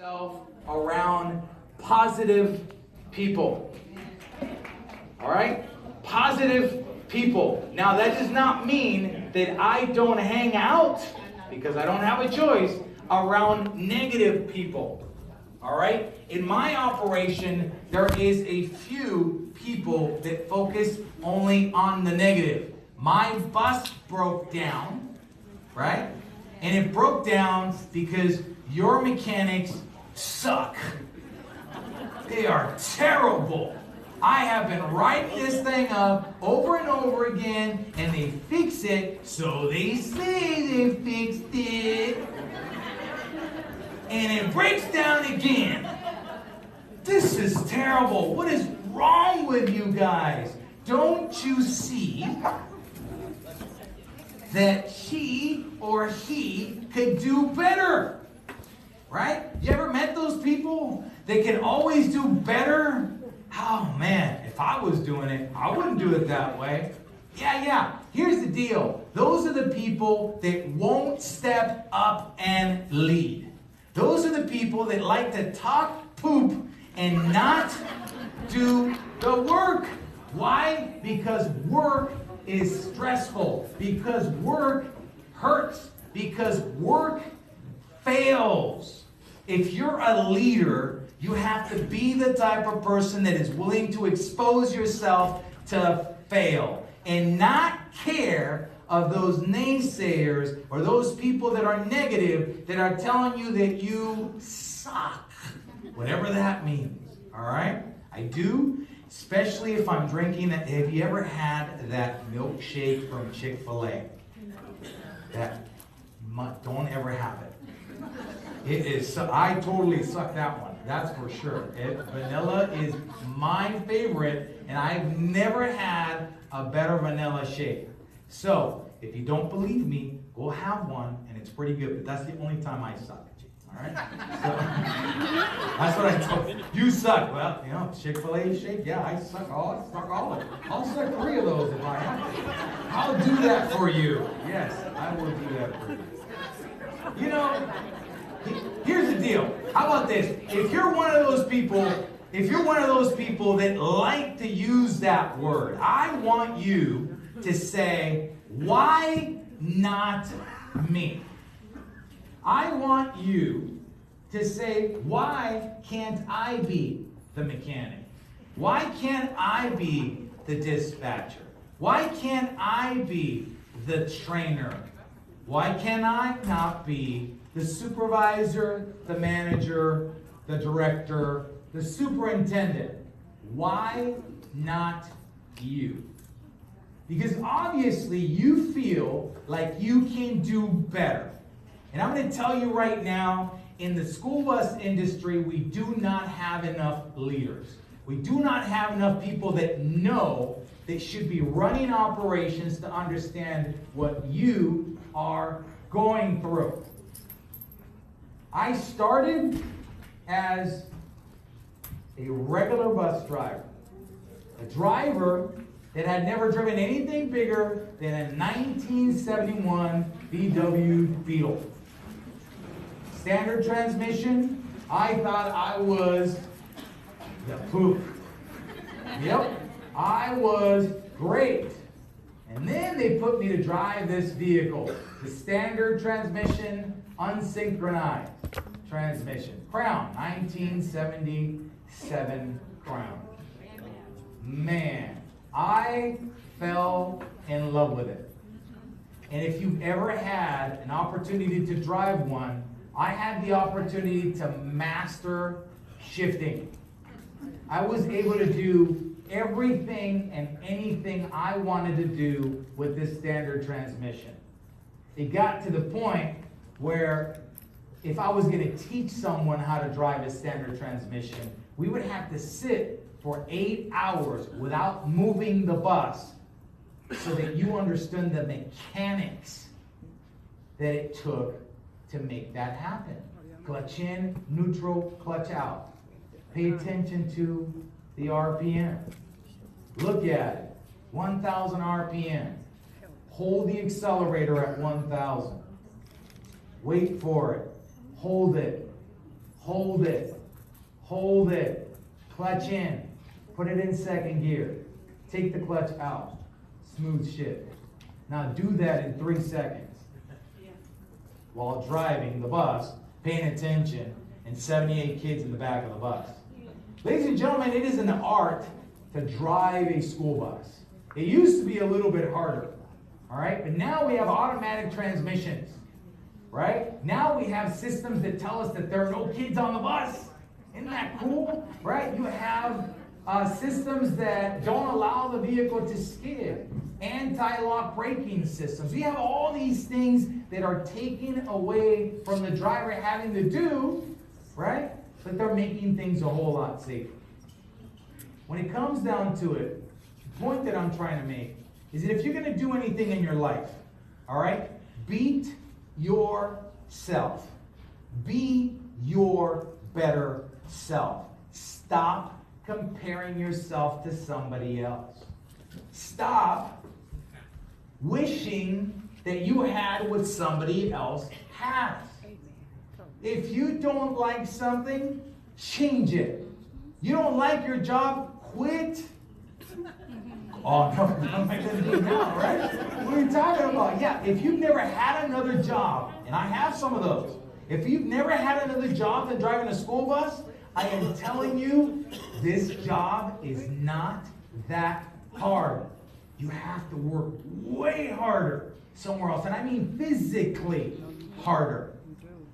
Yourself around positive people. All right? Positive people. Now, that does not mean that I don't hang out, because I don't have a choice, around negative people. All right? In my operation, there is a few people that focus only on the negative. My bus broke down, right? And it broke down because your mechanics suck. They are terrible. I have been writing this thing up over and over again, and they fix it, so they say they fixed it. And it breaks down again. This is terrible. What is wrong with you guys? Don't you see that she or he could do better? Right? You ever met those people that can always do better? Oh man, if I was doing it, I wouldn't do it that way. Yeah. Here's the deal. Those are the people that won't step up and lead. Those are the people that like to talk poop and not do the work. Why? Because work is stressful. Because work hurts. Because work fails. If you're a leader, you have to be the type of person that is willing to expose yourself to fail and not care of those naysayers or those people that are negative, that are telling you that you suck. Whatever that means. All right? I do, especially if I'm drinking that. Have you ever had that milkshake from Chick-fil-A? Don't ever have it. It is. I totally suck that one. That's for sure. Vanilla is my favorite, and I've never had a better vanilla shake. So, if you don't believe me, go have one, and it's pretty good. But that's the only time I suck. All right? So, that's what I told you. You suck. Well, Chick-fil-A shake. Yeah, I suck all of it. I'll suck 3 of those if I have to. I'll do that for you. Yes, I will do that for you. Here's the deal. How about this? If you're one of those people that like to use that word, I want you to say, why not me? I want you to say, why can't I be the mechanic? Why can't I be the dispatcher? Why can't I be the trainer? Why can I not be the supervisor, the manager, the director, the superintendent? Why not you? Because obviously you feel like you can do better. And I'm going to tell you right now, in the school bus industry, we do not have enough leaders. We do not have enough people that know that should be running operations to understand what you are going through. I started as a regular bus driver. A driver that had never driven anything bigger than a 1971 VW Beetle. Standard transmission, I thought I was the poop. Yep, I was great. And then they put me to drive this vehicle. The standard transmission, unsynchronized transmission. Crown, 1977 Crown. Man, I fell in love with it. And if you've ever had an opportunity to drive one, I had the opportunity to master shifting. I was able to do everything and anything I wanted to do with this standard transmission. It got to the point where if I was going to teach someone how to drive a standard transmission, we would have to sit for 8 hours without moving the bus so that you understood the mechanics that it took to make that happen. Clutch in, neutral, clutch out. Pay attention to the RPM. Look at it. 1,000 RPM. Hold the accelerator at 1,000. Wait for it. Hold it. hold it, clutch in, put it in second gear, take the clutch out, smooth shift. Now do that in 3 seconds while driving the bus, paying attention, and 78 kids in the back of the bus. Ladies and gentlemen, it is an art to drive a school bus. It used to be a little bit harder, all right? But now we have automatic transmissions, right? Now we have systems that tell us that there are no kids on the bus. Isn't that cool, right? You have systems that don't allow the vehicle to skid, anti-lock braking systems. We have all these things that are taken away from the driver having to do, right? But they're making things a whole lot safer. When it comes down to it, the point that I'm trying to make is that if you're going to do anything in your life, all right, beat yourself. Be your better self. Stop comparing yourself to somebody else. Stop wishing that you had what somebody else has. If you don't like something, change it. You don't like your job, quit. Oh, no, what am I going to do now, right? What are you talking about? Yeah, if you've never had another job, and I have some of those, if you've never had another job than driving a school bus, I am telling you, this job is not that hard. You have to work way harder somewhere else, and I mean physically harder.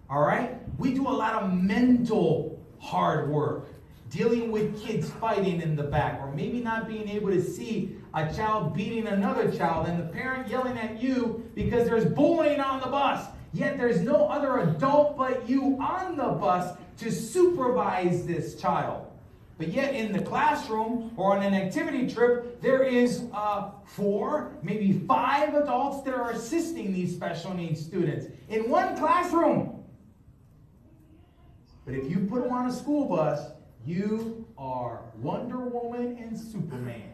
All right? We do a lot of mental hard work, dealing with kids fighting in the back, or maybe not being able to see a child beating another child, and the parent yelling at you because there's bullying on the bus. Yet there's no other adult but you on the bus to supervise this child. But yet in the classroom or on an activity trip, there is 4, maybe 5 adults that are assisting these special needs students in one classroom. But if you put them on a school bus, you are Wonder Woman and Superman.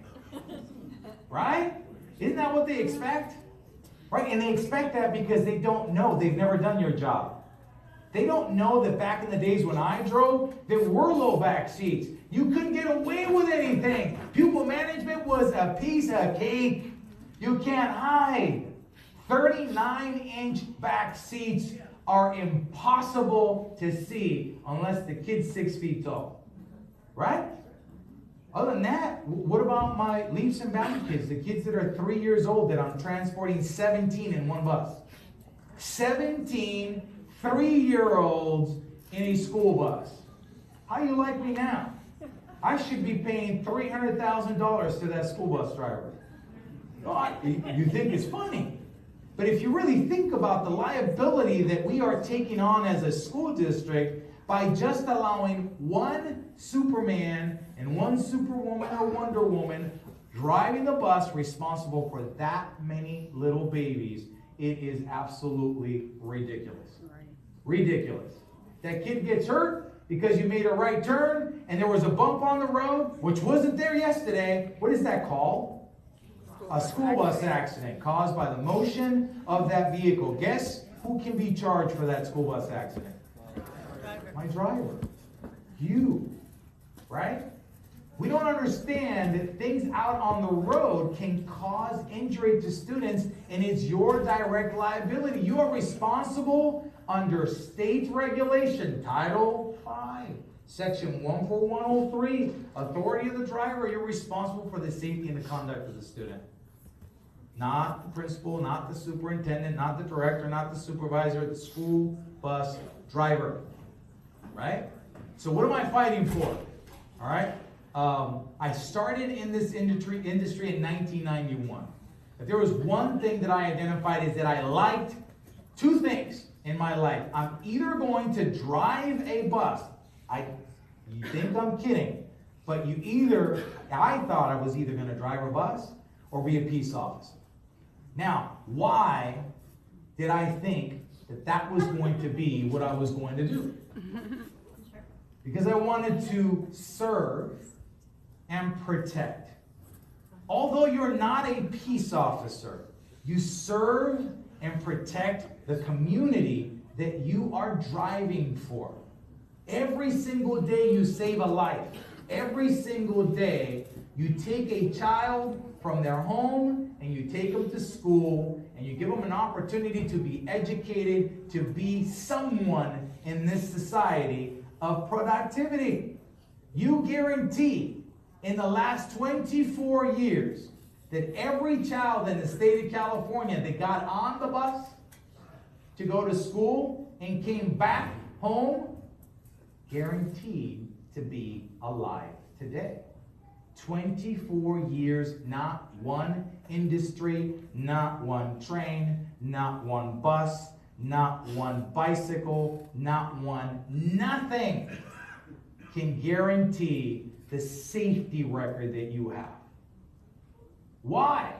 Right? Isn't that what they expect? Right? And they expect that because they don't know. They've never done your job. They don't know that back in the days when I drove, there were low back seats. You couldn't get away with anything. Pupil management was a piece of cake. You can't hide. 39-inch back seats are impossible to see unless the kid's 6 feet tall. Right? Other than that, what about my leaps and bounds kids, the kids that are 3 years old that I'm transporting 17 in one bus? 17 3-year-olds in a school bus. How you like me now? I should be paying $300,000 to that school bus driver. Oh, you think it's funny. But if you really think about the liability that we are taking on as a school district by just allowing one Superman and one Superwoman or Wonder Woman driving the bus responsible for that many little babies, it is absolutely ridiculous. Ridiculous. That kid gets hurt because you made a right turn and there was a bump on the road, which wasn't there yesterday. What is that called? A school bus accident caused by the motion of that vehicle. Guess who can be charged for that school bus accident? My driver. You. Right? We don't understand that things out on the road can cause injury to students, and it's your direct liability. You are responsible under state regulation, Title 5, Section 14103, authority of the driver. You're responsible for the safety and the conduct of the student. Not the principal, not the superintendent, not the director, not the supervisor, the school bus driver. Right? So what am I fighting for? All right? I started in this industry in 1991. If there was one thing that I identified is that I liked 2 things in my life. I'm either going to drive a bus. You think I'm kidding, but I thought I was either going to drive a bus or be a peace officer. Now, why did I think that that was going to be what I was going to do? Because I wanted to serve and protect. Although you're not a peace officer, you serve and protect the community that you are driving for. Every single day you save a life. Every single day you take a child from their home and you take them to school and you give them an opportunity to be educated, to be someone in this society of productivity. You guarantee in the last 24 years that every child in the state of California that got on the bus to go to school and came back home, guaranteed to be alive today. 24 years, not one industry, not one train, not one bus, not one bicycle, not one nothing can guarantee the safety record that you have. Why?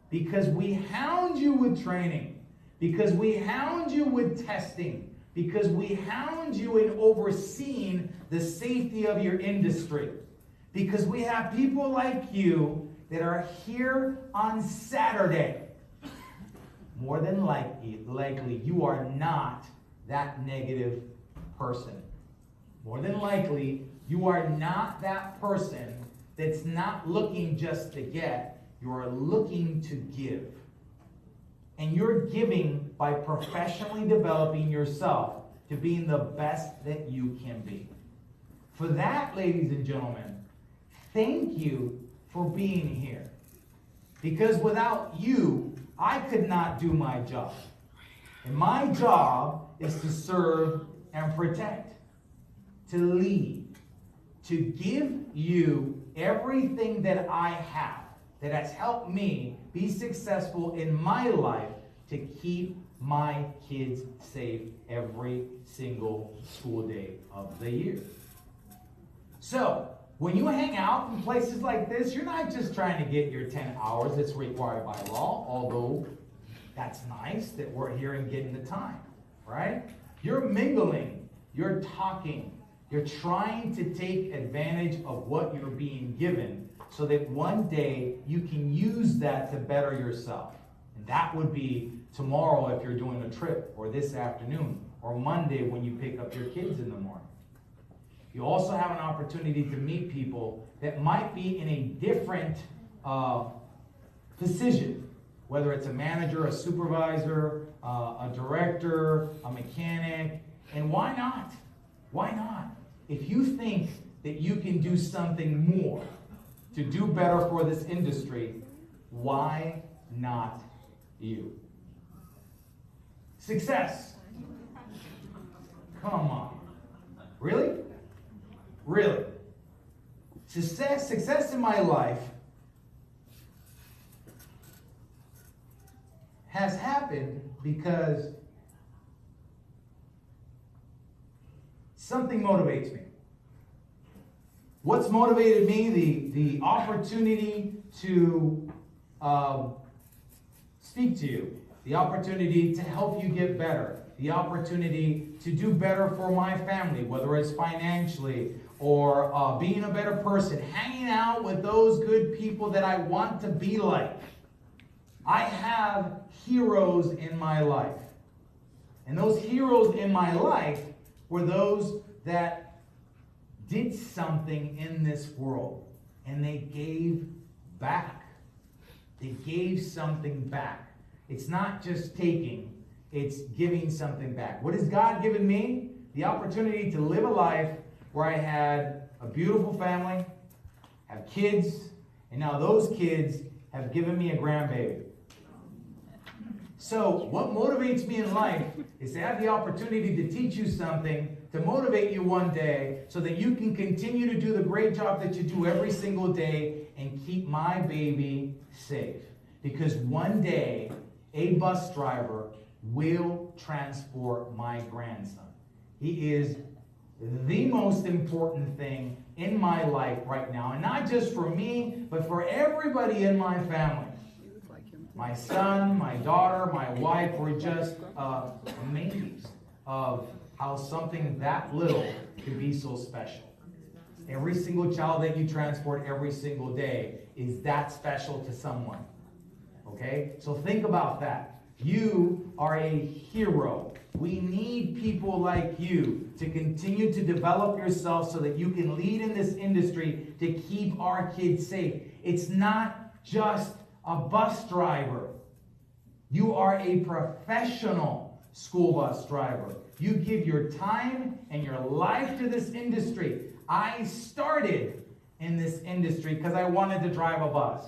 Because we hound you with training, because we hound you with testing, because we hound you in overseeing the safety of your industry. Because we have people like you that are here on Saturday. More than likely, you are not that negative person. More than likely, you are not that person that's not looking just to get, you are looking to give. And you're giving by professionally developing yourself to being the best that you can be. For that, ladies and gentlemen, thank you for being here. Because without you, I could not do my job. And my job is to serve and protect, to lead, to give you everything that I have that has helped me be successful in my life to keep my kids safe every single school day of the year. So, when you hang out in places like this, you're not just trying to get your 10 hours that's required by law, although that's nice that we're here and getting the time, right? You're mingling, you're talking, you're trying to take advantage of what you're being given so that one day you can use that to better yourself. And that would be tomorrow if you're doing a trip, or this afternoon, or Monday when you pick up your kids in the morning. You also have an opportunity to meet people that might be in a different position, whether it's a manager, a supervisor, a director, a mechanic. And why not? Why not? If you think that you can do something more to do better for this industry, why not you? Success. Come on. Really? Really. Success in my life has happened because something motivates me. What's motivated me? The opportunity to speak to you, the opportunity to help you get better, the opportunity to do better for my family, whether it's financially or being a better person, hanging out with those good people that I want to be like. I have heroes in my life. And those heroes in my life were those that did something in this world. And they gave back. They gave something back. It's not just taking, it's giving something back. What has God given me? The opportunity to live a life where I had a beautiful family, have kids, and now those kids have given me a grandbaby. So what motivates me in life is to have the opportunity to teach you something, to motivate you one day so that you can continue to do the great job that you do every single day and keep my baby safe. Because one day, a bus driver will transport my grandson. He is the most important thing in my life right now. And not just for me, but for everybody in my family. My son, my daughter, my wife were just amazed of how something that little could be so special. Every single child that you transport every single day is that special to someone. Okay? So think about that. You are a hero We need people like you to continue to develop yourself so that you can lead in this industry to keep our kids safe. It's not just a bus driver. You are a professional school bus driver. You give your time and your life to this industry. I started in this industry because I wanted to drive a bus.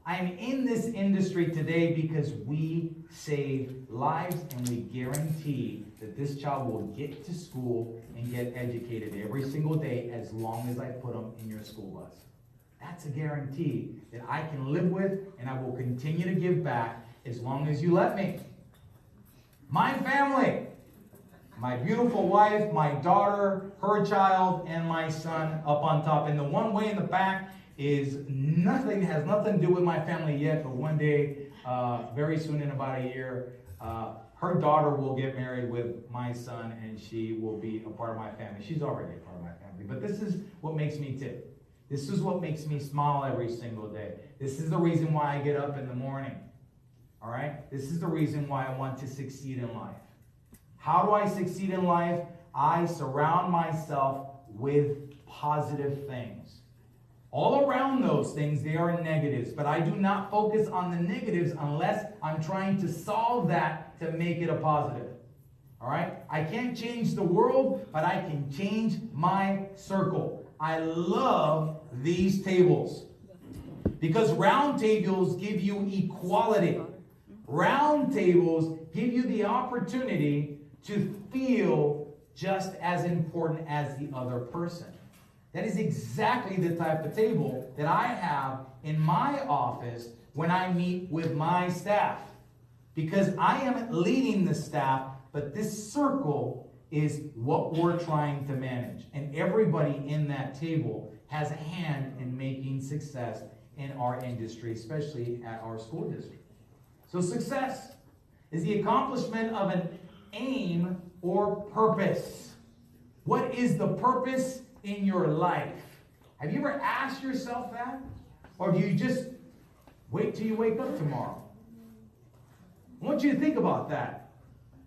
I'm in this industry today because we save lives and we guarantee that this child will get to school and get educated every single day as long as I put them in your school bus. That's a guarantee that I can live with, and I will continue to give back as long as you let me. My family, my beautiful wife, my daughter, her child, and my son up on top. And the one way in the back is nothing, has nothing to do with my family yet, but one day, very soon in about a year, her daughter will get married with my son, and she will be a part of my family. She's already a part of my family. But this is what makes me tick. This is what makes me smile every single day. This is the reason why I get up in the morning. All right? This is the reason why I want to succeed in life. How do I succeed in life? I surround myself with positive things. All around those things, they are negatives, but I do not focus on the negatives unless I'm trying to solve that to make it a positive. All right? I can't change the world, but I can change my circle. I love these tables because round tables give you equality. Round tables give you the opportunity to feel just as important as the other person. That is exactly the type of table that I have in my office when I meet with my staff. Because I am leading the staff, but this circle is what we're trying to manage. And everybody in that table has a hand in making success in our industry, especially at our school district. So success is the accomplishment of an aim or purpose. What is the purpose in your life? Have you ever asked yourself that? Or do you just wait till you wake up tomorrow? I want you to think about that.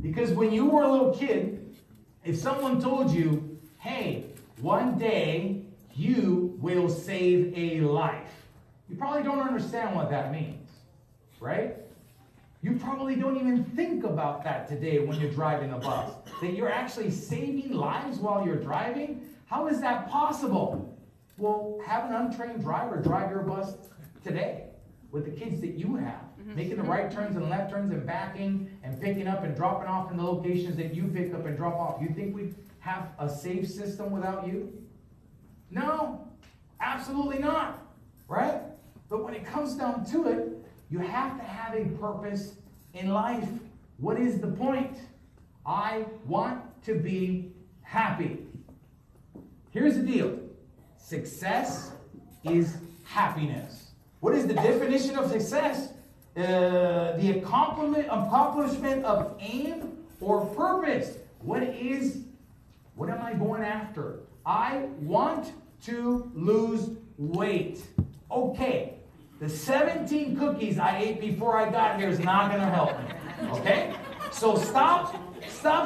Because when you were a little kid, if someone told you, hey, one day you will save a life, you probably don't understand what that means, right? You probably don't even think about that today when you're driving a bus, that you're actually saving lives while you're driving. How is that possible? Well, have an untrained driver drive your bus today with the kids that you have, making the right turns and left turns and backing and picking up and dropping off in the locations that you pick up and drop off. You think we'd have a safe system without you? No, absolutely not, right? But when it comes down to it, you have to have a purpose in life. What is the point? I want to be happy. Here's the deal. Success is happiness. What is the definition of success? The accomplishment of aim or purpose. What am I going after? I want to lose weight. Okay. The 17 cookies I ate before I got here is not going to help me. Okay? So stop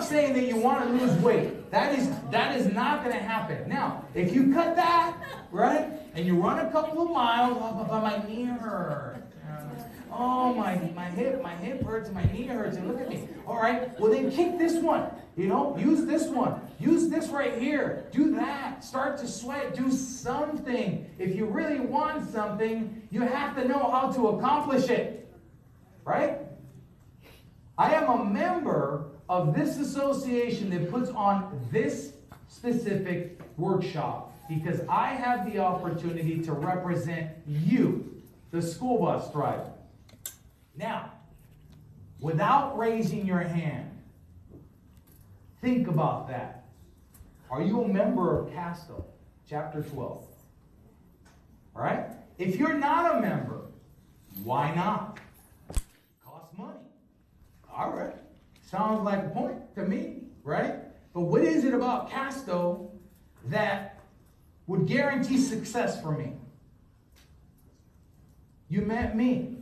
saying that you want to lose weight. That is not going to happen. Now, if you cut that, right, and you run a couple of miles, my knee hurts. Oh, my hip hurts, and my knee hurts, and look at me. All right, well then kick this one. Use this one. Use this right here. Do that. Start to sweat. Do something. If you really want something, you have to know how to accomplish it. Right? I am a member of this association that puts on this specific workshop because I have the opportunity to represent you, the school bus driver. Now, without raising your hand, think about that. Are you a member of Casto, chapter 12? All right? If you're not a member, why not? It costs money. All right. Sounds like a point to me, right? But what is it about Casto that would guarantee success for me? You met me.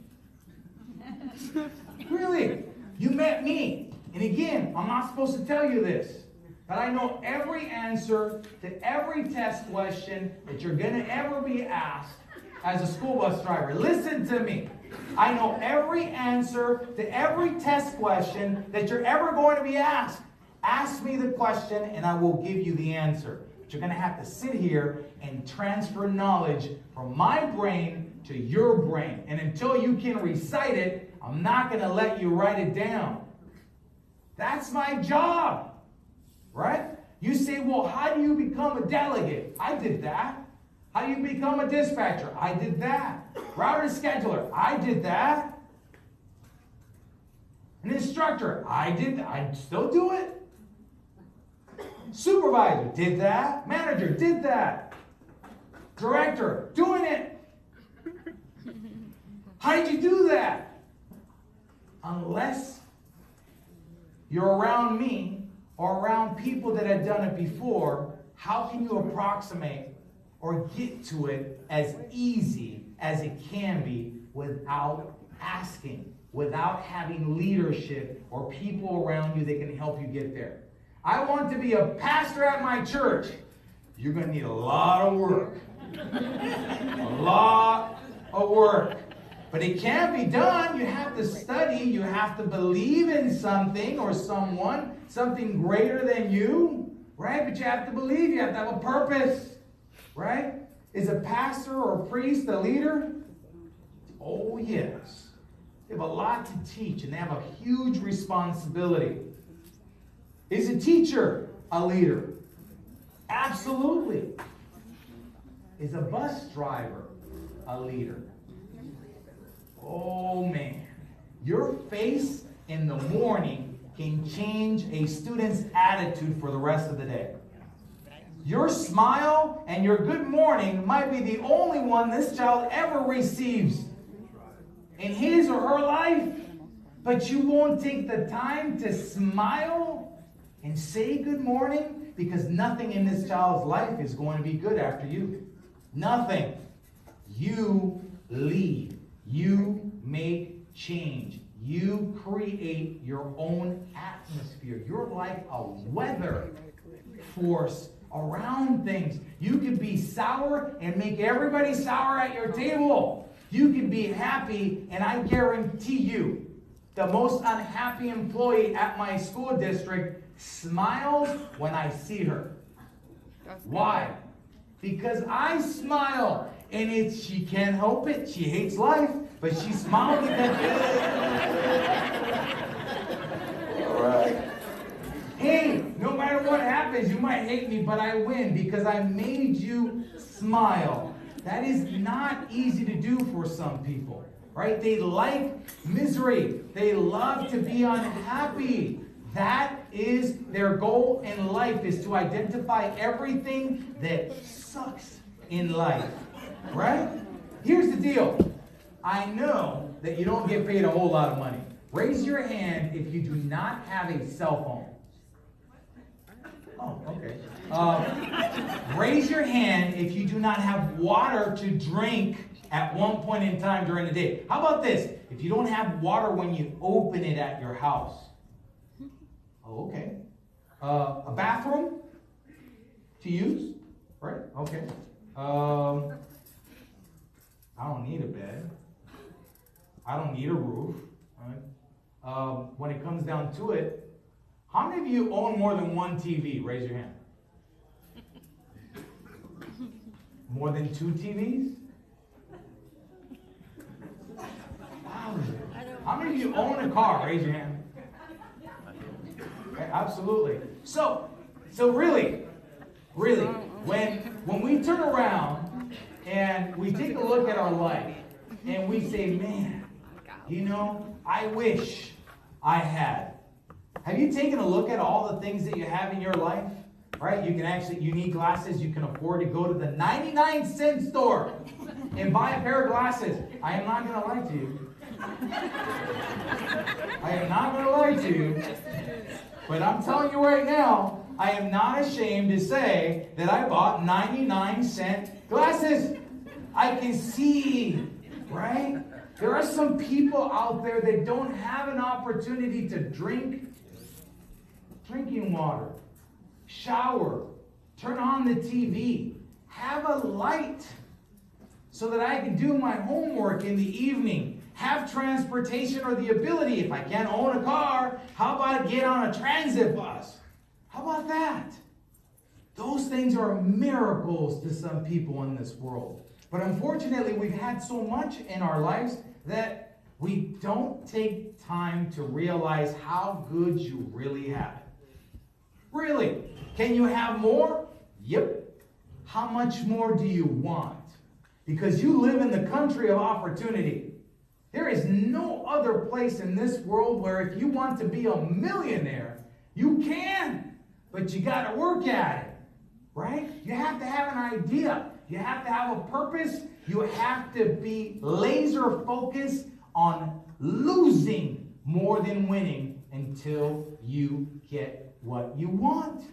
Really? You met me. And again, I'm not supposed to tell you this, but I know every answer to every test question that you're going to ever be asked as a school bus driver. Listen to me. I know every answer to every test question that you're ever going to be asked. Ask me the question and I will give you the answer. But you're going to have to sit here and transfer knowledge from my brain to your brain. And until you can recite it, I'm not going to let you write it down. That's my job, right? You say, well, how do you become a delegate? I did that. How do you become a dispatcher? I did that. Router scheduler? I did that. An instructor? I did that. I still do it. Supervisor? Did that. Manager? Did that. Director? Doing it. How did you do that? Unless you're around me or around people that had done it before, how can you approximate or get to it as easy as it can be without asking, without having leadership or people around you that can help you get there? I want to be a pastor at my church. You're going to need a lot of work. A lot of work. But it can be done. You have to study. You have to believe in something or someone, something greater than you, right? But you have to believe. You have to have a purpose, right? Is a pastor or a priest a leader? Oh, yes. They have a lot to teach, and they have a huge responsibility. Is a teacher a leader? Absolutely. Is a bus driver a leader? Oh, man. Your face in the morning can change a student's attitude for the rest of the day. Your smile and your good morning might be the only one this child ever receives in his or her life. But you won't take the time to smile and say good morning because nothing in this child's life is going to be good after you. Nothing. You lead. You make change. You create your own atmosphere. You're like a weather force around things. You can be sour and make everybody sour at your table. You can be happy, and I guarantee you, the most unhappy employee at my school district smiles when I see her. Why? Because I smile, and she can't help it. She hates life, but she smiles because all right. Hey, no matter what happens, you might hate me, but I win because I made you smile. That is not easy to do for some people, right? They like misery. They love to be unhappy. That is their goal in life, is to identify everything that sucks in life, right? Here's the deal. I know that you don't get paid a whole lot of money. Raise your hand if you do not have a cell phone. Oh, okay. Raise your hand if you do not have water to drink at one point in time during the day. How about this? If you don't have water when you open it at your house. Oh, okay. A bathroom to use, right? Okay. I don't need a bed. I don't need a roof. Right? When it comes down to it, how many of you own more than one TV? Raise your hand. More than 2 TVs? Wow. How many of you own a car? Raise your hand. Okay, absolutely. So really, when we turn around and we take a look at our life and we say, man, I wish I had. Have you taken a look at all the things that you have in your life? Right? You need glasses. You can afford to go to the 99-cent store and buy a pair of glasses. I am not going to lie to you. I am not going to lie to you. But I'm telling you right now, I am not ashamed to say that I bought 99-cent glasses. I can see, right? There are some people out there that don't have an opportunity to drink drinking water, shower, turn on the TV, have a light so that I can do my homework in the evening, have transportation or the ability. If I can't own a car, how about get on a transit bus? How about that? Those things are miracles to some people in this world. But unfortunately, we've had so much in our lives that we don't take time to realize how good you really have it. Really? Can you have more? Yep. How much more do you want? Because you live in the country of opportunity. There is no other place in this world where if you want to be a millionaire, you can. But you got to work at it. Right? You have to have an idea. You have to have a purpose. You have to be laser focused on losing more than winning until you get what you want.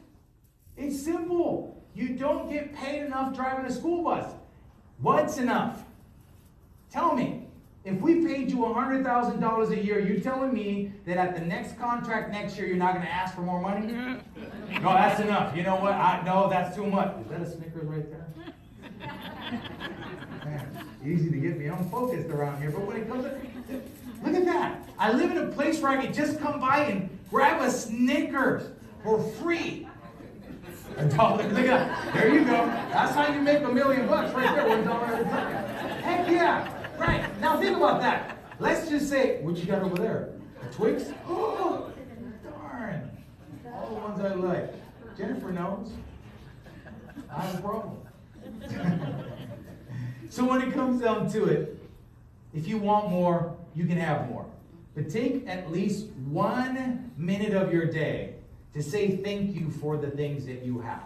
It's simple. You don't get paid enough driving a school bus. What's enough? Tell me. If we paid you $100,000 a year, you telling me that at the next contract next year, you're not going to ask for more money? No, that's enough. You know what? No, that's too much. Is that a Snickers right there? Man, easy to get me unfocused around here. But when it comes to... Look at that. I live in a place where I can just come by and grab a Snickers for free. $1. Look at that. There you go. That's how you make $1 million right there. $1 at a time. Heck yeah. Right. Now think about that. Let's just say, what you got over there? A Twix? Oh, darn. All the ones I like. Jennifer knows. I have a problem. So when it comes down to it, if you want more, you can have more. But take at least 1 minute of your day to say thank you for the things that you have.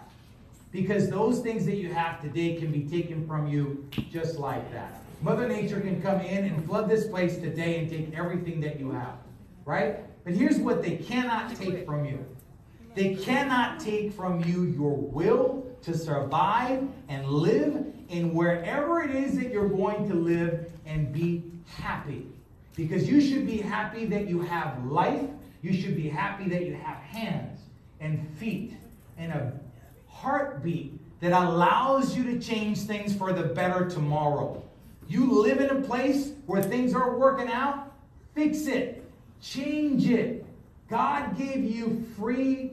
Because those things that you have today can be taken from you just like that. Mother Nature can come in and flood this place today and take everything that you have, right? But here's what they cannot take from you. They cannot take from you your will to survive and live in wherever it is that you're going to live and be happy. Because you should be happy that you have life. You should be happy that you have hands and feet and a heartbeat that allows you to change things for the better tomorrow. You live in a place where things aren't working out, fix it, change it. God gave you free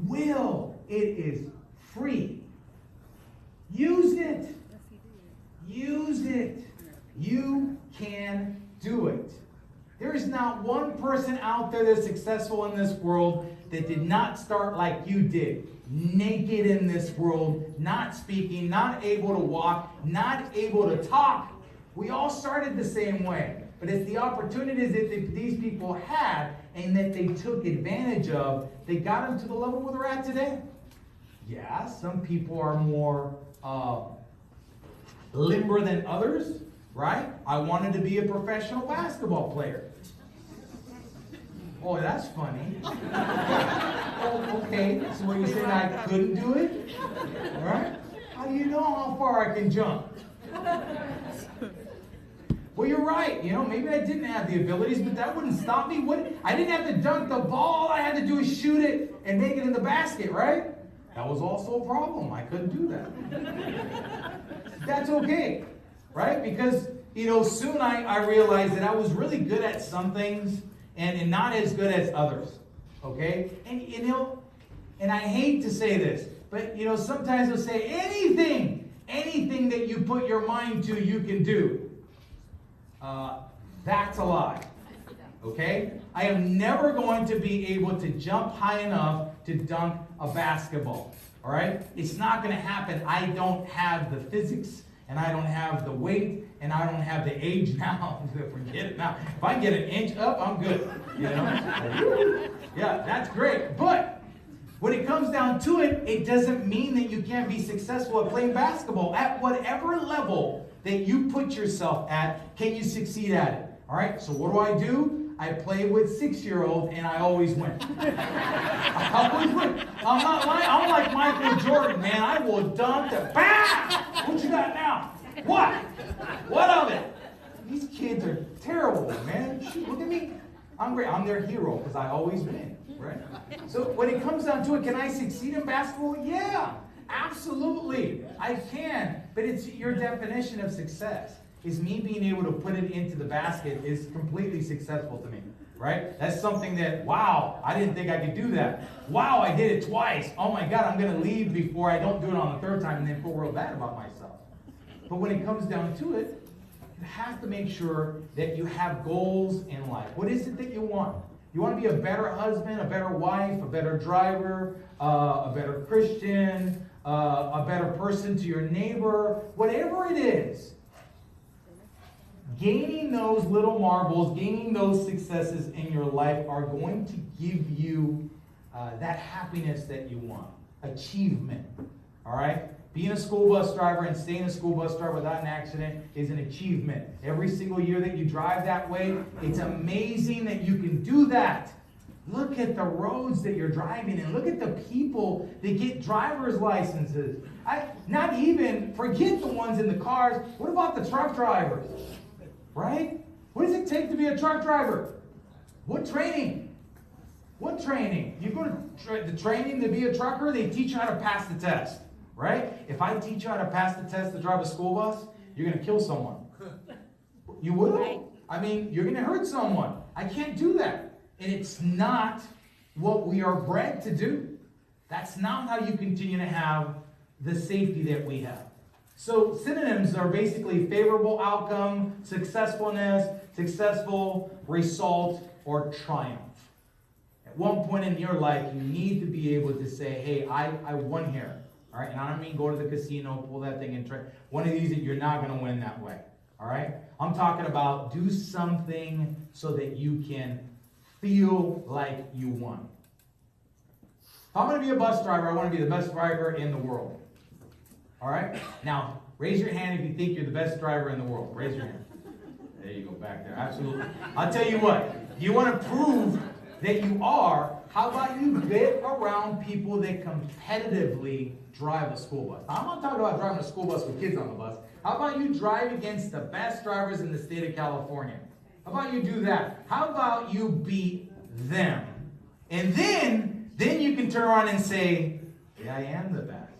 will. It is free. Use it. Use it. You can do it. There is not one person out there that's successful in this world that did not start like you did. Naked in this world, not speaking, not able to walk, not able to talk. We all started the same way. But it's the opportunities that these people had and that they took advantage of that got them to the level where they're at today. Yeah, some people are more limber than others, right? I wanted to be a professional basketball player. Oh, that's funny. Oh, okay, so what you're saying, I couldn't do it? All right? How do you know how far I can jump? Well, you're right. You know, maybe I didn't have the abilities, but that wouldn't stop me. I didn't have to dunk the ball. All I had to do is shoot it and make it in the basket, right? That was also a problem. I couldn't do that. That's okay, right? Because, you know, soon I realized that I was really good at some things and not as good as others, okay? And, you know, and I hate to say this, but, you know, sometimes they'll say anything that you put your mind to, you can do. That's a lie, okay? I am never going to be able to jump high enough to dunk a basketball, all right? It's not going to happen. I don't have the physics, and I don't have the weight, and I don't have the age now. Forget it now. If I can get an inch up, I'm good, you know? Yeah, that's great. But when it comes down to it, it doesn't mean that you can't be successful at playing basketball. At whatever level that you put yourself at, can you succeed at it? All right, so what do? I play with 6-year-olds, and I always win. I always win. I'm not lying. I'm like Michael Jordan, man. I will dunk the bam! What you got now? What? What of it? These kids are terrible, man. Shoot, look at me. I'm great. I'm their hero because I always win, right? So when it comes down to it, can I succeed in basketball? Yeah, absolutely. I can. But it's your definition of success. Is me being able to put it into the basket is completely successful to me, right? That's something that, wow, I didn't think I could do that. Wow, I did it twice. Oh my God, I'm going to leave before I don't do it on the third time and then feel real bad about myself. But when it comes down to it, you have to make sure that you have goals in life. What is it that you want? You want to be a better husband, a better wife, a better driver, a better Christian, a better person to your neighbor, whatever it is. Gaining those little marbles, gaining those successes in your life are going to give you that happiness that you want. Achievement. All right? Being a school bus driver and staying a school bus driver without an accident is an achievement. Every single year that you drive that way, it's amazing that you can do that. Look at the roads that you're driving and look at the people that get driver's licenses. Not even, forget the ones in the cars. What about the truck drivers? Right? What does it take to be a truck driver? What training? What training? You go to the training to be a trucker, they teach you how to pass the test. Right? If I teach you how to pass the test to drive a school bus, you're going to kill someone. You will. I mean, you're going to hurt someone. I can't do that. And it's not what we are bred to do. That's not how you continue to have the safety that we have. So synonyms are basically favorable outcome, successfulness, successful, result, or triumph. At one point in your life, you need to be able to say, hey, I won here. All right, and I don't mean go to the casino, pull that thing and try. One of these that you're not going to win that way. All right? I'm talking about do something so that you can feel like you won. If I'm going to be a bus driver, I want to be the best driver in the world. All right? Now, raise your hand if you think you're the best driver in the world. Raise your hand. There you go, back there. Absolutely. I'll tell you what. You want to prove that you are, how about you get around people that competitively drive a school bus? Now, I'm not talking about driving a school bus with kids on the bus. How about you drive against the best drivers in the state of California? How about you do that? How about you beat them? And then you can turn around and say, yeah, I am the best.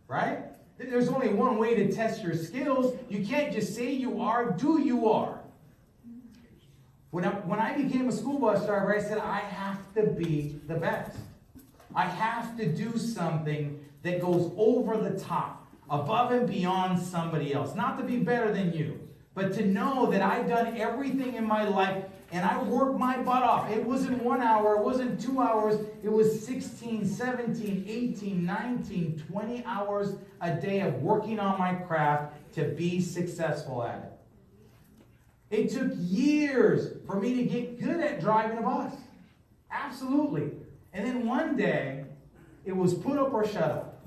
Right? There's only one way to test your skills. You can't just say you are, do you are. When I became a school bus driver, I said, I have to be the best. I have to do something that goes over the top, above and beyond somebody else. Not to be better than you, but to know that I've done everything in my life and I worked my butt off. It wasn't 1 hour, it wasn't 2 hours, it was 16, 17, 18, 19, 20 hours a day of working on my craft to be successful at it. It took years for me to get good at driving a bus. Absolutely. And then one day, it was put up or shut up.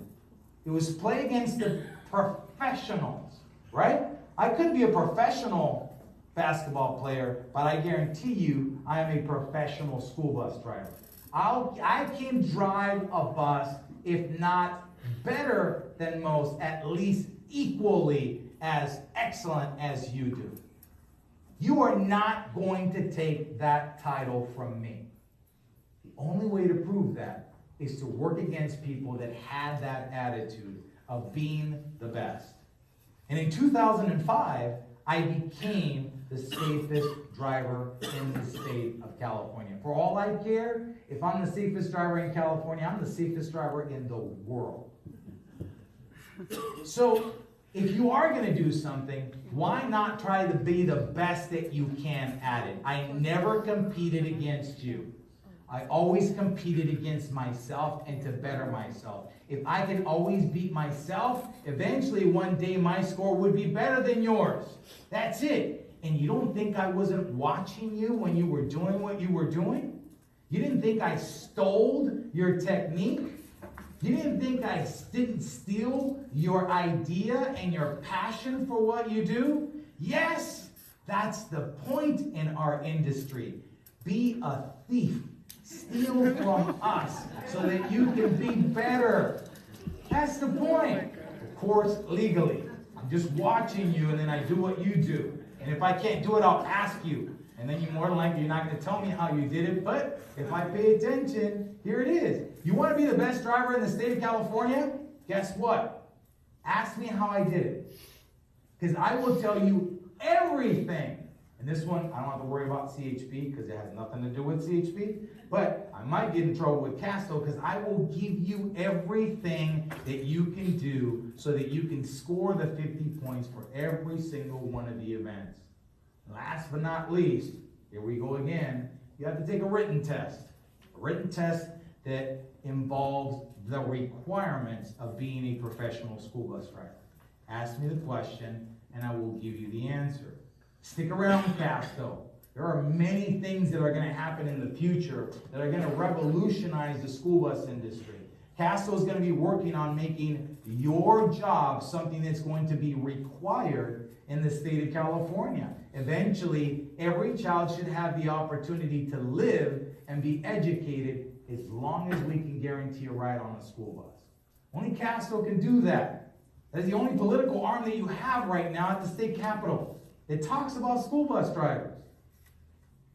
It was play against the professionals, right? I could be a professional basketball player, but I guarantee you I am a professional school bus driver. I can drive a bus, if not better than most, at least equally as excellent as you do. You are not going to take that title from me. The only way to prove that is to work against people that had that attitude of being the best. And in 2005, I became the safest driver in the state of California. For all I care, if I'm the safest driver in California, I'm the safest driver in the world. So, if you are going to do something, why not try to be the best that you can at it? I never competed against you. I always competed against myself and to better myself. If I could always beat myself, eventually one day my score would be better than yours. That's it. And you don't think I wasn't watching you when you were doing what you were doing? You didn't think I stole your technique? You didn't think I didn't steal your idea and your passion for what you do? Yes, that's the point in our industry. Be a thief. Steal from us so that you can be better. That's the point. Of course, legally. I'm just watching you and then I do what you do. And if I can't do it, I'll ask you. And then you more than likely, you're not going to tell me how you did it, but if I pay attention, here it is. You want to be the best driver in the state of California? Guess what? Ask me how I did it. Because I will tell you everything. And this one, I don't have to worry about CHP because it has nothing to do with CHP. But I might get in trouble with Casto because I will give you everything that you can do so that you can score the 50 points for every single one of the events. Last but not least, here we go again, you have to take a written test. A written test that involves the requirements of being a professional school bus driver. Ask me the question, and I will give you the answer. Stick around, Casto. There are many things that are going to happen in the future that are going to revolutionize the school bus industry. Casto is going to be working on making your job something that's going to be required in the state of California. Eventually, every child should have the opportunity to live and be educated as long as we can guarantee a ride on a school bus. Only Casto can do that. That's the only political arm that you have right now at the state capitol. It talks about school bus drivers.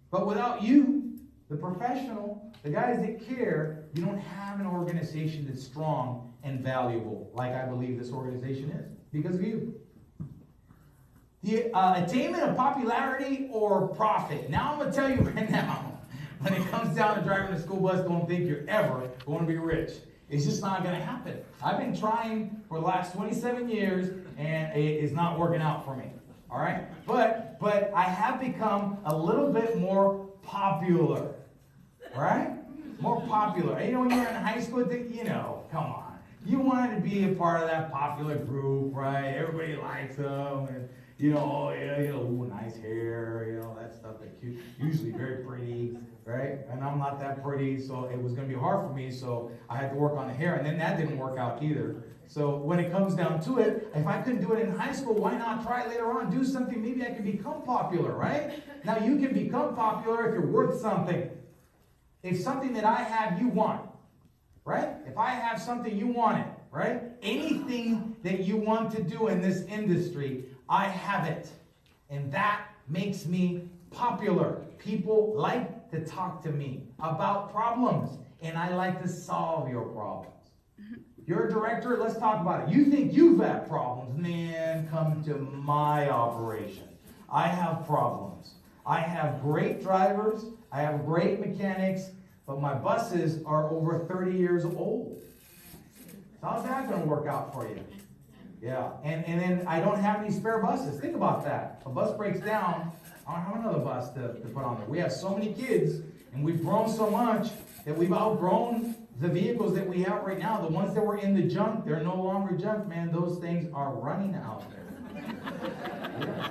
But without you, the professional, the guys that care, you don't have an organization that's strong and valuable like I believe this organization is because of you. The attainment of popularity or profit. Now I'm going to tell you right now, when it comes down to driving a school bus, don't think you're ever going to be rich. It's just not going to happen. I've been trying for the last 27 years, and it is not working out for me. All right? But I have become a little bit more popular. Right? More popular. You know, when you're in high school, come on. You wanted to be a part of that popular group, right? Everybody likes them, and ooh, nice hair, that stuff, that cute. Usually very pretty, right? And I'm not that pretty, so it was going to be hard for me, so I had to work on the hair, and then that didn't work out either. So when it comes down to it, if I couldn't do it in high school, why not try it later on? Do something, maybe I can become popular, right? Now you can become popular if you're worth something. If something that I have, you want, right? If I have something, you want it, right? Anything that you want to do in this industry, I have it. And that makes me popular. People like to talk to me about problems, and I like to solve your problems. You're a director, let's talk about it. You think you've had problems, man, come to my operation. I have problems. I have great drivers, I have great mechanics, but my buses are over 30 years old. So how's that going to work out for you? Yeah, and then I don't have any spare buses. Think about that. A bus breaks down, I don't have another bus to put on there. We have so many kids, and we've grown so much that we've outgrown the vehicles that we have right now. The ones that were in the junk, they're no longer junk, man. Those things are running out there. Yeah.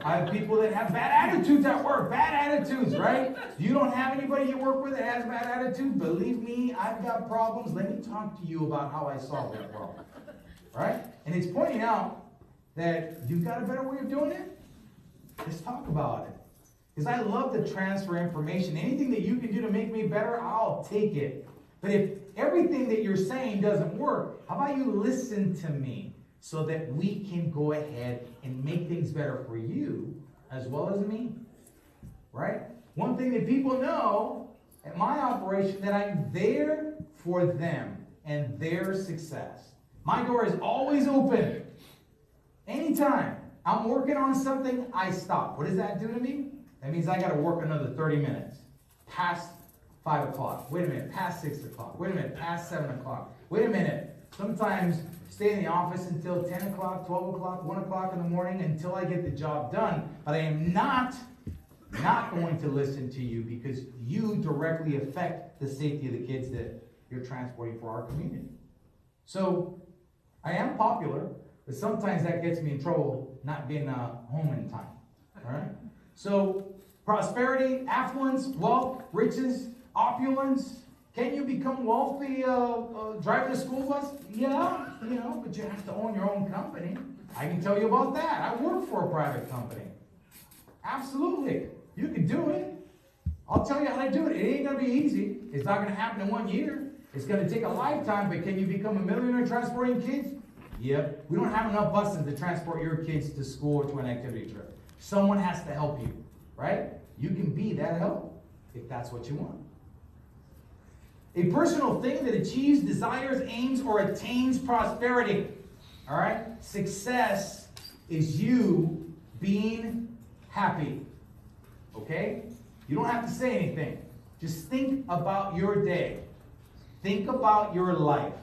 I have people that have bad attitudes at work. Bad attitudes, right? You don't have anybody you work with that has bad attitude? Believe me, I've got problems. Let me talk to you about how I solve that problem. Right? And it's pointing out that you've got a better way of doing it. Let's talk about it. Because I love to transfer information. Anything that you can do to make me better, I'll take it. But if everything that you're saying doesn't work, how about you listen to me so that we can go ahead and make things better for you as well as me? Right? One thing that people know at my operation, that I'm there for them and their success. My door is always open. Anytime I'm working on something, I stop. What does that do to me? That means I got to work another 30 minutes. Past 5 o'clock. Wait a minute. Past 6 o'clock. Wait a minute. Past 7 o'clock. Wait a minute. Sometimes stay in the office until 10 o'clock, 12 o'clock, 1 o'clock in the morning until I get the job done. But I am not going to listen to you because you directly affect the safety of the kids that you're transporting for our community. So I am popular, but sometimes that gets me in trouble not being home in time. All right? So prosperity, affluence, wealth, riches, opulence. Can you become wealthy driving a school bus? Yeah, but you have to own your own company. I can tell you about that. I work for a private company. Absolutely. You can do it. I'll tell you how to do it. It ain't going to be easy. It's not going to happen in 1 year. It's going to take a lifetime, but can you become a millionaire transporting kids? Yep. We don't have enough buses to transport your kids to school or to an activity trip. Someone has to help you, right? you can be that help if that's what you want. A personal thing that achieves, desires, aims, or attains prosperity. All right? Success is you being happy. Okay? You don't have to say anything. Just think about your day. Think about your life.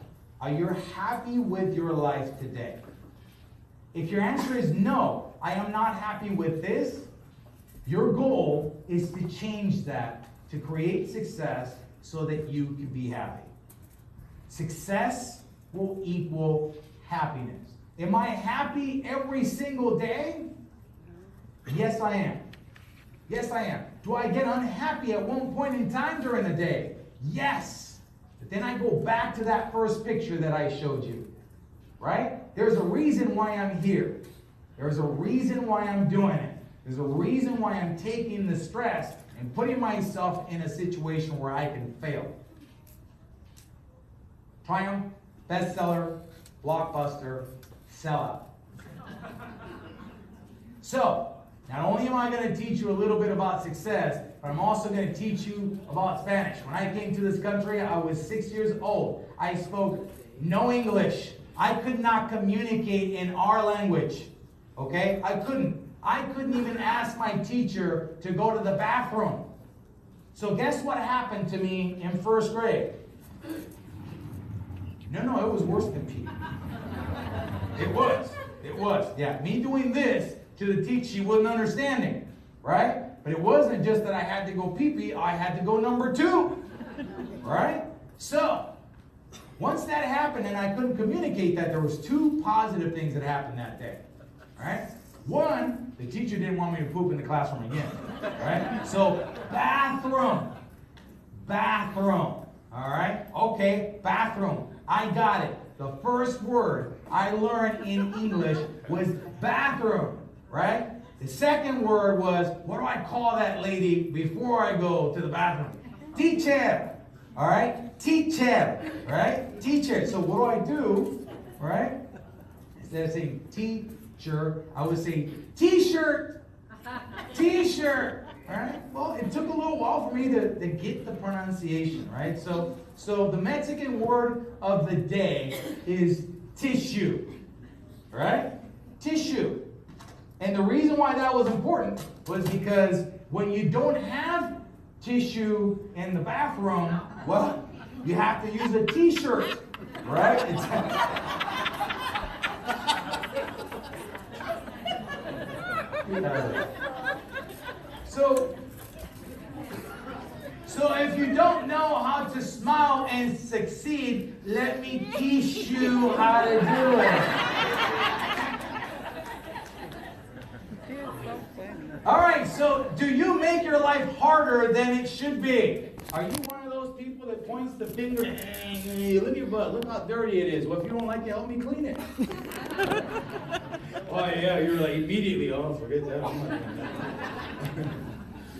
Are you happy with your life today? If your answer is no, I am not happy with this, your goal is to change that, to create success so that you can be happy. Success will equal happiness. Am I happy every single day? Yes, I am. Yes, I am. Do I get unhappy at one point in time during the day? Yes. But then I go back to that first picture that I showed you. Right? There's a reason why I'm here. There's a reason why I'm doing it. There's a reason why I'm taking the stress and putting myself in a situation where I can fail. Triumph, bestseller, blockbuster, sellout. So, not only am I going to teach you a little bit about success, but I'm also going to teach you about Spanish. When I came to this country, I was 6 years old. I spoke no English. I could not communicate in our language. Okay? I couldn't even ask my teacher to go to the bathroom. So guess what happened to me in first grade? No, it was worse than pee. It was. Yeah, me doing this to the teacher, she wasn't understanding, right? But it wasn't just that I had to go pee-pee, I had to go number 2, right? So, once that happened and I couldn't communicate that, there was 2 positive things that happened that day, right? One, the teacher didn't want me to poop in the classroom again, right? So, bathroom, all right? Okay, bathroom, I got it. The first word I learned in English was bathroom, right? The second word was, what do I call that lady before I go to the bathroom? Teacher, all right? Teacher, right? Teacher. So what do? Right? Instead of saying teacher, I would say t-shirt, t-shirt, all right? Well, it took a little while for me to get the pronunciation, right? So the Mexican word of the day is tissue, right? Tissue. And the reason why that was important was because when you don't have tissue in the bathroom, well, you have to use a t-shirt, right? So if you don't know how to smile and succeed, let me teach you how to do it. All right, so do you make your life harder than it should be? Are you one of those people that points the finger, hey, look at your butt, look how dirty it is. Well, if you don't like it, help me clean it. Oh, yeah, you're like immediately, oh, forget that. I'm not doing that.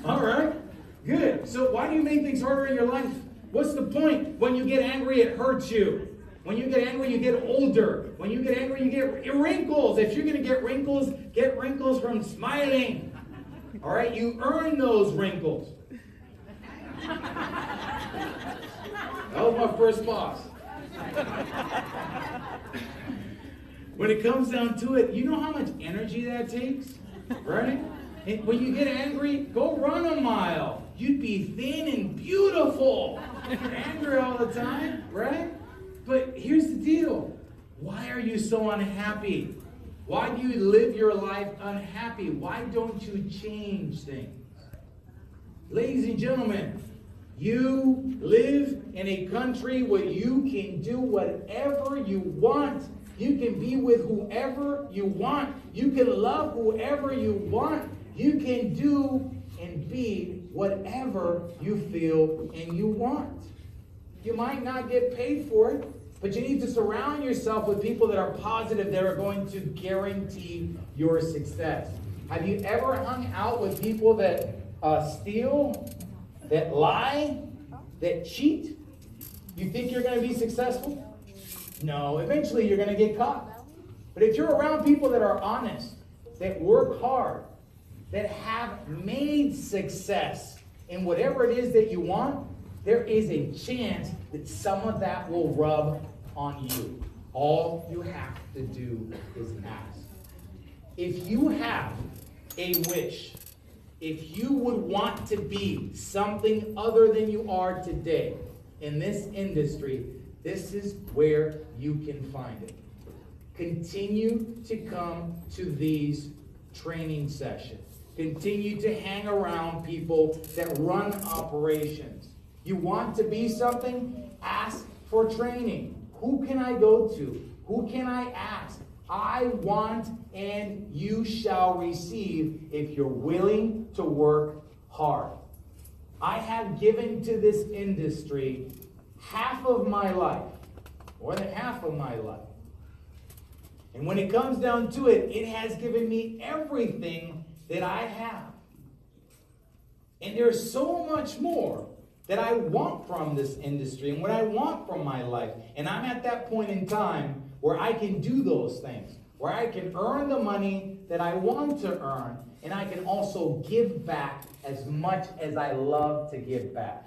All right, good. So why do you make things harder in your life? What's the point? When you get angry, it hurts you. When you get angry, you get older. When you get angry, you get wrinkles. If you're going to get wrinkles from smiling. All right, you earn those wrinkles. That was my first boss. When it comes down to it, you know how much energy that takes, right? And when you get angry, go run a mile. You'd be thin and beautiful. You're angry all the time, right? But here's the deal. Why are you so unhappy? Why do you live your life unhappy? Why don't you change things? Ladies and gentlemen, you live in a country where you can do whatever you want. You can be with whoever you want. You can love whoever you want. You can do and be whatever you feel and you want. You might not get paid for it, but you need to surround yourself with people that are positive, that are going to guarantee your success. Have you ever hung out with people that steal, that lie, that cheat? You think you're going to be successful? No, eventually you're going to get caught. But if you're around people that are honest, that work hard, that have made success in whatever it is that you want, there is a chance that some of that will rub on you. All you have to do is ask. If you have a wish, if you would want to be something other than you are today in this industry, this is where you can find it. Continue to come to these training sessions. Continue to hang around people that run operations. You want to be something? Ask for training. Who can I go to? Who can I ask? I want and you shall receive if you're willing to work hard. I have given to this industry half of my life, more than half of my life. And when it comes down to it, it has given me everything that I have. And there's so much more that I want from this industry and what I want from my life. And I'm at that point in time where I can do those things, where I can earn the money that I want to earn, and I can also give back as much as I love to give back.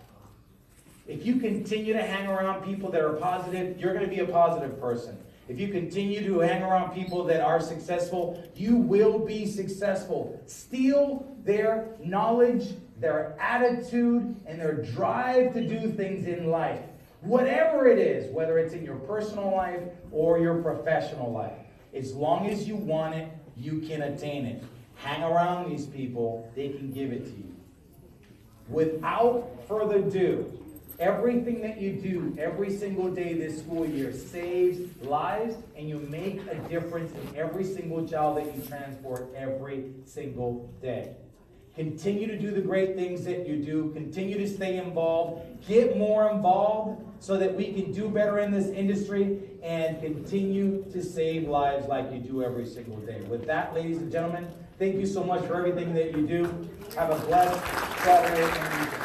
If you continue to hang around people that are positive, you're going to be a positive person. If you continue to hang around people that are successful, you will be successful. Steal their knowledge, their attitude, and their drive to do things in life. Whatever it is, whether it's in your personal life or your professional life. As long as you want it, you can attain it. Hang around these people, they can give it to you. Without further ado, everything that you do every single day this school year saves lives, and you make a difference in every single child that you transport every single day. Continue to do the great things that you do. Continue to stay involved. Get more involved so that we can do better in this industry and continue to save lives like you do every single day. With that, ladies and gentlemen, thank you so much for everything that you do. Have a blessed Saturday and weekend.